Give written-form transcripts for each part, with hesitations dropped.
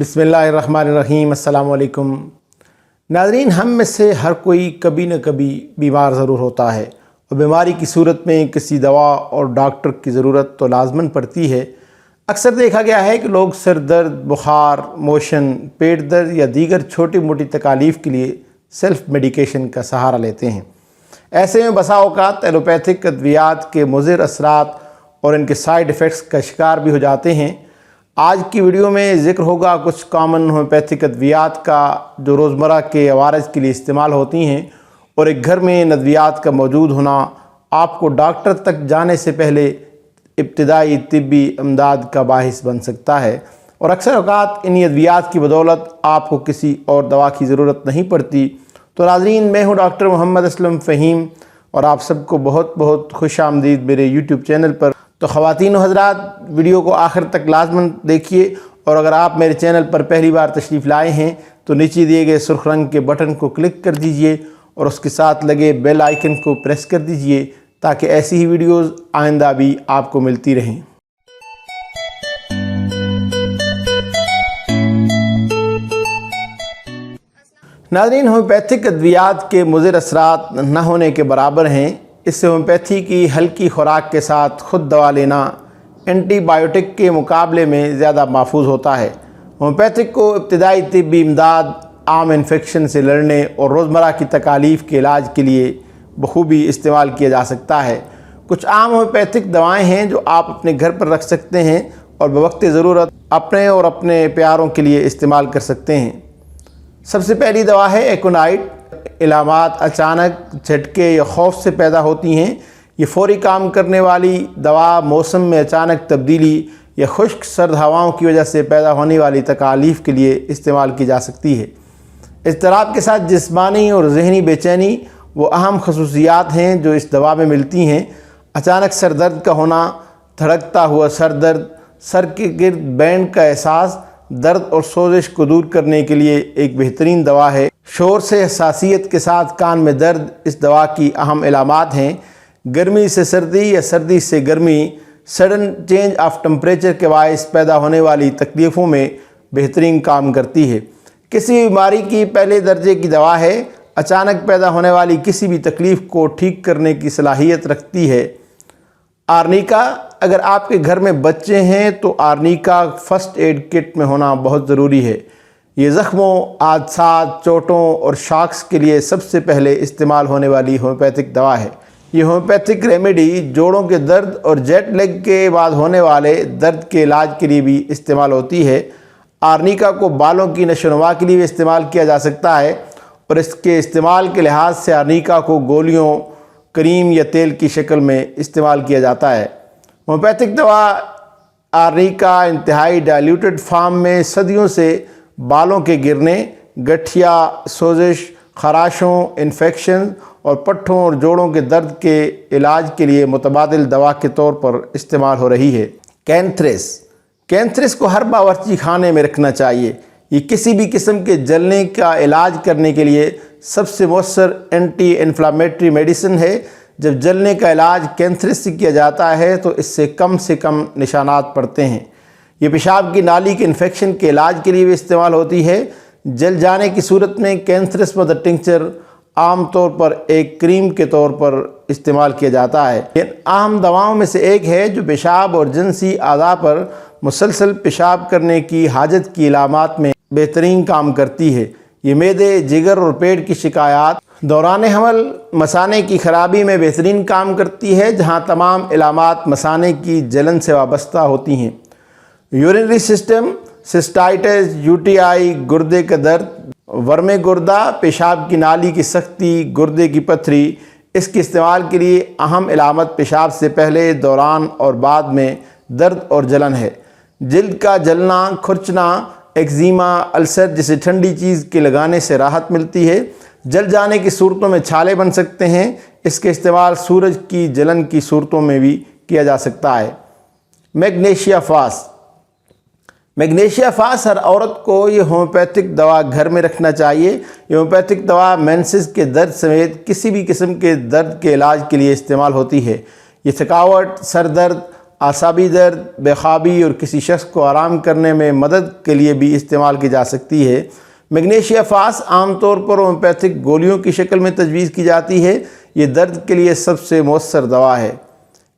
बिस्मिल्लाहिर्रहमानिर्रहीम। अस्सलाम वालेकुम नाज़रीन, हम में से हर कोई कभी न कभी बीमार ज़रूर होता है और बीमारी की सूरत में किसी दवा और डॉक्टर की ज़रूरत तो लाजमन पड़ती है। अक्सर देखा गया है कि लोग सर दर्द, बुखार, मोशन, पेट दर्द या दीगर छोटी मोटी तकालीफ़ के लिए सेल्फ़ मेडिकेशन का सहारा लेते हैं। ऐसे में बसा औक़ात एलोपैथिक अद्वियात के मुज़िर असरात और इनके साइड इफ़ेक्ट्स का शिकार भी हो जाते हैं। आज की वीडियो में ज़िक्र होगा कुछ कॉमन होम्योपैथिक अद्वियात का जो रोज़मर्रा के अवारज़ के लिए इस्तेमाल होती हैं, और एक घर में इन अद्वियात का मौजूद होना आपको डॉक्टर तक जाने से पहले इब्तिदाई तिब्बी इमदाद का बाहिस बन सकता है। और अक्सर औक़ात इन अद्वियात की बदौलत आपको किसी और दवा की ज़रूरत नहीं पड़ती। तो नाज़रीन, मैं हूँ डॉक्टर मोहम्मद असलम फ़हीम और आप सबको बहुत बहुत खुश आमदीद मेरे यूट्यूब चैनल पर। तो ख़वातीन और हज़रात, वीडियो को आखिर तक लाजमन देखिए, और अगर आप मेरे चैनल पर पहली बार तशरीफ़ लाए हैं तो नीचे दिए गए सुर्ख रंग के बटन को क्लिक कर दीजिए और उसके साथ लगे बेल आइकन को प्रेस कर दीजिए ताकि ऐसी ही वीडियोज़ आइंदा भी आपको मिलती रहें। नाज़रीन, होम्योपैथिक अद्वियात के मुज़िर असरात न होने के बराबर हैं। इससे होम्योपैथी की हल्की खुराक के साथ ख़ुद दवा लेना एंटीबायोटिक के मुकाबले में ज़्यादा महफूज होता है। होम्योपैथिक को इब्तिदाई तिब्बी इमदाद, आम इन्फेक्शन से लड़ने और रोज़मर्रा की तकालीफ़ के इलाज के लिए बखूबी इस्तेमाल किया जा सकता है। कुछ आम होम्योपैथिक दवाएं हैं जो आप अपने घर पर रख सकते हैं और बवक्त ज़रूरत अपने और अपने प्यारों के लिए इस्तेमाल कर सकते हैं। सबसे पहली दवा है एकोनाइट। इलामात अचानक झटके या खौफ से पैदा होती हैं। ये फौरी काम करने वाली दवा मौसम में अचानक तब्दीली या खुश्क सर्द हवाओं की वजह से पैदा होने वाली तकालीफ़ के लिए इस्तेमाल की जा सकती है। इज़्तिराब के साथ जिस्मानी और ज़हनी बेचैनी वो अहम खसूसियात हैं जो इस दवा में मिलती हैं। अचानक सर दर्द का होना, धड़कता हुआ सर दर्द, सर के गिर्द बैंड का एहसास दर्द और सोजिश को दूर करने के लिए एक बेहतरीन दवा है। शोर से हसासियत के साथ कान में दर्द इस दवा की अहम इलामात हैं। गर्मी से सर्दी या सर्दी से गर्मी, सडन चेंज ऑफ टेम्परेचर के बायस पैदा होने वाली तकलीफ़ों में बेहतरीन काम करती है। किसी बीमारी की पहले दर्जे की दवा है। अचानक पैदा होने वाली किसी भी तकलीफ़ को ठीक करने की सलाहियत रखती है। आर्निका, अगर आपके घर में बच्चे हैं तो आर्निका फ़र्स्ट एड किट में होना बहुत ज़रूरी है। ये ज़ख्मों, हादसात, चोटों और शॉक्स के लिए सबसे पहले इस्तेमाल होने वाली होम्योपैथिक दवा है। ये होम्योपैथिक रेमेडी जोड़ों के दर्द और जेट लेग के बाद होने वाले दर्द के इलाज के लिए भी इस्तेमाल होती है। आर्निका को बालों की नशोनुमा के लिए भी इस्तेमाल किया जा सकता है, और इसके इस्तेमाल के लिहाज से आर्निका को गोलियों, क्रीम या तेल की शक्ल में इस्तेमाल किया जाता है। होम्योपैथिक दवा आर्निका इंतहाई डाइल्यूटेड फॉर्म में सदियों से बालों के गिरने, गठिया, सोजिश, खराशों, इन्फेक्शन और पट्ठों और जोड़ों के दर्द के इलाज के लिए मुतबादिल दवा के तौर पर इस्तेमाल हो रही है। कैंथ्रेस को हर बावर्ची खाने में रखना चाहिए। ये किसी भी किस्म के जलने का इलाज करने के लिए सबसे मौसर एंटी इन्फ्लामेटरी मेडिसिन है। जब जलने का इलाज कैंथ्रेस से किया जाता है तो इससे कम निशानात पड़ते हैं। ये पेशाब की नाली के इन्फेक्शन के इलाज के लिए भी इस्तेमाल होती है। जल जाने की सूरत में कैंथ्रेस मदर टिंक्चर आम तौर पर एक क्रीम के तौर पर इस्तेमाल किया जाता है। इन अहम दवाओं में से एक है जो पेशाब और जिनसी आज़ा पर मुसलसल पेशाब करने की हाजत की इलामात में बेहतरीन काम करती है। ये मैदे, जिगर और पेट की शिकायत, दौरान हमल, मसाने की खराबी में बेहतरीन काम करती है, जहाँ तमाम इलामात मसाने की जलन से वाबस्ता होती हैं। यूरिनरी सिस्टम, सिस्टाइटिस, यूटीआई, गुर्दे का दर्द, वर्मे गुर्दा, पेशाब की नाली की सख्ती, गुर्दे की पथरी, इसके इस्तेमाल के लिए अहम इलामत पेशाब से पहले, दौरान और बाद में दर्द और जलन है। जिल्द का जलना, खुरचना, एक्जिमा, अल्सर जैसे ठंडी चीज़ के लगाने से राहत मिलती है। जल जाने की सूरतों में छाले बन सकते हैं। इसके इस्तेमाल सूरज की जलन की सूरतों में भी किया जा सकता है। मैग्नीशिया फास हर औरत को ये होम्योपैथिक दवा घर में रखना चाहिए। ये होम्योपैथिक दवा मेंसेस के दर्द समेत किसी भी किस्म के दर्द के इलाज के लिए इस्तेमाल होती है। ये थकावट, सर दर्द, आसाबी दर्द, बेख्वाबी और किसी शख्स को आराम करने में मदद के लिए भी इस्तेमाल की जा सकती है। मैग्नीशिया फास आम तौर पर होम्योपैथिक गोलियों की शक्ल में तजवीज़ की जाती है। ये दर्द के लिए सबसे मौसर दवा है।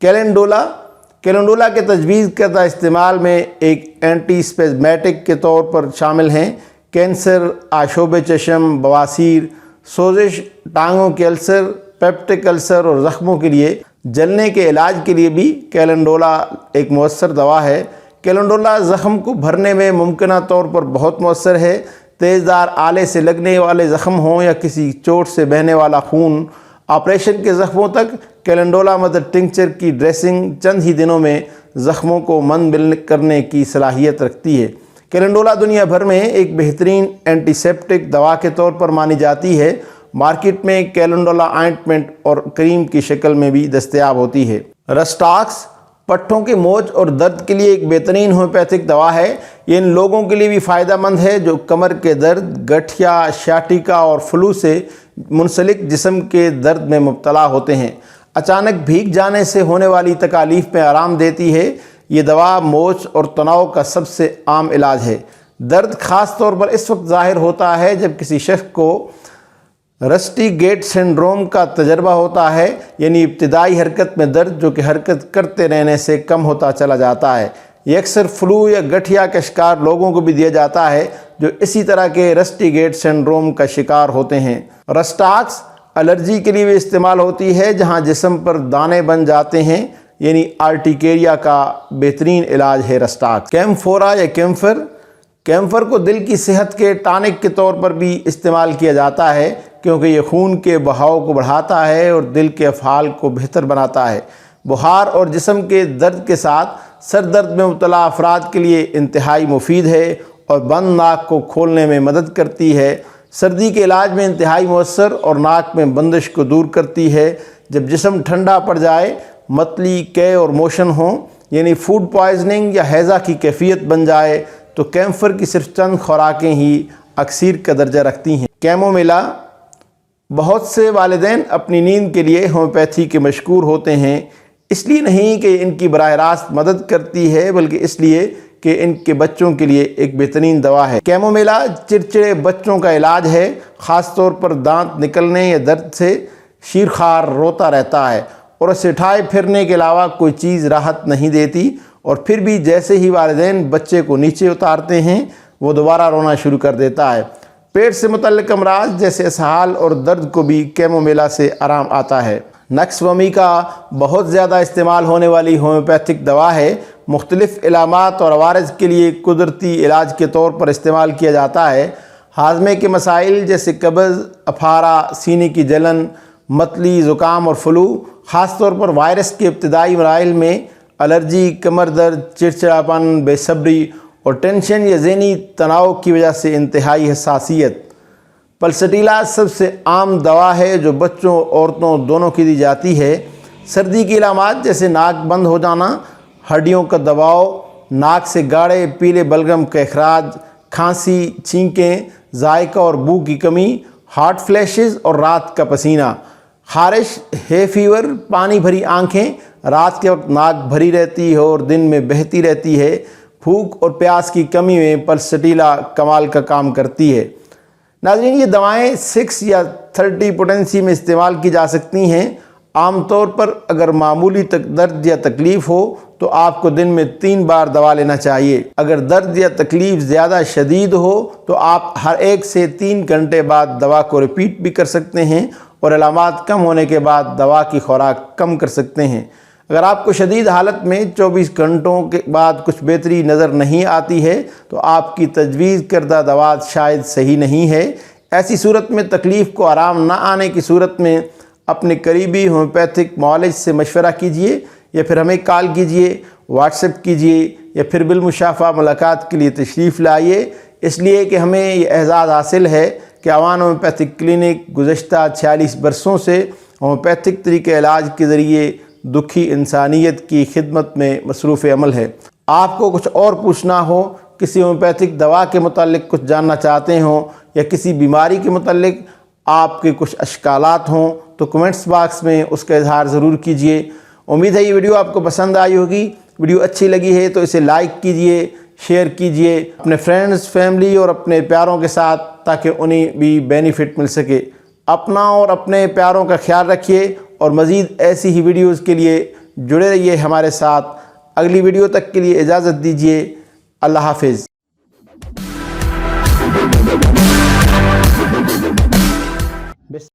कैलेंडोला के तजवीज़ करदा इस्तेमाल में एक एंटीस्पेज़मेटिक के तौर पर शामिल हैं। कैंसर, आशोब चशम, बवासीर, सोजिश, टांगों के अल्सर, पेप्टिक अल्सर और ज़ख्मों के लिए जलने के इलाज के लिए भी कैलेंडोला एक मौसर दवा है। कैलेंडोला ज़ख्म को भरने में मुमकिना तौर पर बहुत मौसर है। तेज़दार आले से लगने वाले ज़ख्म हों या किसी चोट से बहने वाला खून, ऑपरेशन के ज़ख्मों तक कैलेंडोला मदर टिंक्चर की ड्रेसिंग चंद ही दिनों में ज़ख्मों को मंद करने की सलाहियत रखती है। कैलेंडोला दुनिया भर में एक बेहतरीन एंटीसेप्टिक दवा के तौर पर मानी जाती है। मार्केट में कैलेंडोला ऑइंटमेंट और क्रीम की शक्ल में भी दस्तयाब होती है। रस्टॉक्स पट्ठों के मोच और दर्द के लिए एक बेहतरीन होम्योपैथिक दवा है। ये इन लोगों के लिए भी फ़ायदेमंद है जो कमर के दर्द, गठिया, शाटिका और फ्लू से मुंसलिक जिस्म के दर्द में मुब्तला होते हैं। अचानक भीग जाने से होने वाली तकालीफ में आराम देती है। ये दवा मोच और तनाव का सबसे आम इलाज है। दर्द ख़ास तौर पर इस वक्त ज़ाहिर होता है जब किसी शख्स को रस्टी गेट सिंड्रोम का तजर्बा होता है, यानी इब्तिदाई हरकत में दर्द जो कि हरकत करते रहने से कम होता चला जाता है। ये अक्सर फ्लू या गठिया का शिकार लोगों को भी दिया जाता है जो इसी तरह के रस्टी गेट सिंड्रोम का शिकार होते हैं। रस्टॉक्स एलर्जी के लिए भी इस्तेमाल होती है जहां जिस्म पर दाने बन जाते हैं, यानी आर्टिकेरिया का बेहतरीन इलाज है रस्टॉक्स। कैम्फोरा या कैम्फर को दिल की सेहत के टॉनिक के तौर पर भी इस्तेमाल किया जाता है क्योंकि ये खून के बहाव को बढ़ाता है और दिल के अफ़आल को बेहतर बनाता है। बुखार और जिस्म के दर्द के साथ सर दर्द में मुब्तला अफराद के लिए इंतहाई मुफीद है और बंद नाक को खोलने में मदद करती है। सर्दी के इलाज में इंतहाई मौसर और नाक में बंदिश को दूर करती है। जब जिस्म ठंडा पड़ जाए, मतली, कै और मोशन हो, यानी फूड पॉइजनिंग या हैज़ा की कैफियत बन जाए, तो कैम्फर की सिर्फ चंद खुराकें ही अक्सीर का दर्जा रखती हैं। कैमोमिला बहुत से वालिदैन अपनी नींद के लिए होम्योपैथी के मशहूर होते हैं, इसलिए नहीं कि इनकी बराह रास्त मदद करती है बल्कि इसलिए कि इनके बच्चों के लिए एक बेहतरीन दवा है। कैमोमिला चिड़चिड़े बच्चों का इलाज है, ख़ास तौर पर दांत निकलने या दर्द से शीरखार रोता रहता है और उसे उठाए फिरने के अलावा कोई चीज़ राहत नहीं देती, और फिर भी जैसे ही वालिदैन बच्चे को नीचे उतारते हैं वो दोबारा रोना शुरू कर देता है। पेट से मुतल्लिक अमराज जैसे इसहाल और दर्द को भी कैमोमिला से आराम आता है। नक्सवमी का बहुत ज़्यादा इस्तेमाल होने वाली होम्योपैथिक दवा है। मुख्तलिफ़ इलामात और अवारज के लिए कुदरती इलाज के तौर पर इस्तेमाल किया जाता है। हाजमे के मसाइल जैसे कब्ज़, अफारा, सीने की जलन, मतली, ज़ुकाम और फ्लू, ख़ास तौर पर वायरस के इब्तिदाई मराइल में एलर्जी, कमर दर्द, चिड़चिड़ापन, बेसब्री और टेंशन या ज़हनी तनाव की वजह से इंतहाई हसासियत। पल्सटीला सबसे आम दवा है जो बच्चों औरतों दोनों की दी जाती है। सर्दी की इलामात जैसे नाक बंद हो जाना, हड्डियों का दबाव, नाक से गाढ़े पीले बलगम का अखराज, खांसी, छींकें, जायका और बू की कमी, हॉट फ्लैशेस और रात का पसीना, खारिश, हे फीवर, पानी भरी आँखें, रात के वक्त नाक भरी रहती है और दिन में बहती रहती है, भूख और प्यास की कमी में पल्सटीला कमाल का काम करती है। नाज़रीन, ये दवाएं 6 या 30 पोटेंसी में इस्तेमाल की जा सकती हैं। आमतौर पर अगर मामूली दर्द या तकलीफ़ हो तो आपको दिन में 3 बार दवा लेना चाहिए। अगर दर्द या तकलीफ़ ज़्यादा शदीद हो तो आप हर 1 से 3 घंटे बाद दवा को रिपीट भी कर सकते हैं और अलामात कम होने के बाद दवा की खुराक कम कर सकते हैं। अगर आपको शदीद हालत में 24 घंटों के बाद कुछ बेहतरी नज़र नहीं आती है तो आपकी तजवीज़ करदा दवा शायद सही नहीं है। ऐसी सूरत में तकलीफ़ को आराम न आने की सूरत में अपने करीबी होम्योपैथिक मुआलिज से मशवरा कीजिए या फिर हमें कॉल कीजिए, व्हाट्सएप कीजिए या फिर बिलमुशाफ़ा मुलाकात के लिए तशरीफ़ लाइए, इसलिए कि हमें ये एहसास हासिल है कि अवान होम्योपैथिक क्लिनिक गुज़श्ता 46 बरसों से होम्योपैथिक तरीके इलाज के ज़रिए दुखी इंसानियत की खिदमत में मसरूफ़ अमल है। आपको कुछ और पूछना हो, किसी होम्योपैथिक दवा के मुतालिक कुछ जानना चाहते हों या किसी बीमारी के मुतालिक आपके कुछ अशकालात हों तो कमेंट्स बॉक्स में उसका इजहार ज़रूर कीजिए। उम्मीद है ये वीडियो आपको पसंद आई होगी। ویڈیو اچھی لگی ہے تو اسے لائک کیجئے، شیئر کیجئے اپنے فرینڈز، فیملی اور اپنے پیاروں کے ساتھ، تاکہ انہیں بھی بینیفٹ مل سکے۔ اپنا اور اپنے پیاروں کا خیال رکھیے، اور مزید ایسی ہی ویڈیوز کے لیے جڑے رہیے ہمارے ساتھ۔ اگلی ویڈیو تک کے لیے اجازت دیجیے۔ اللہ حافظ۔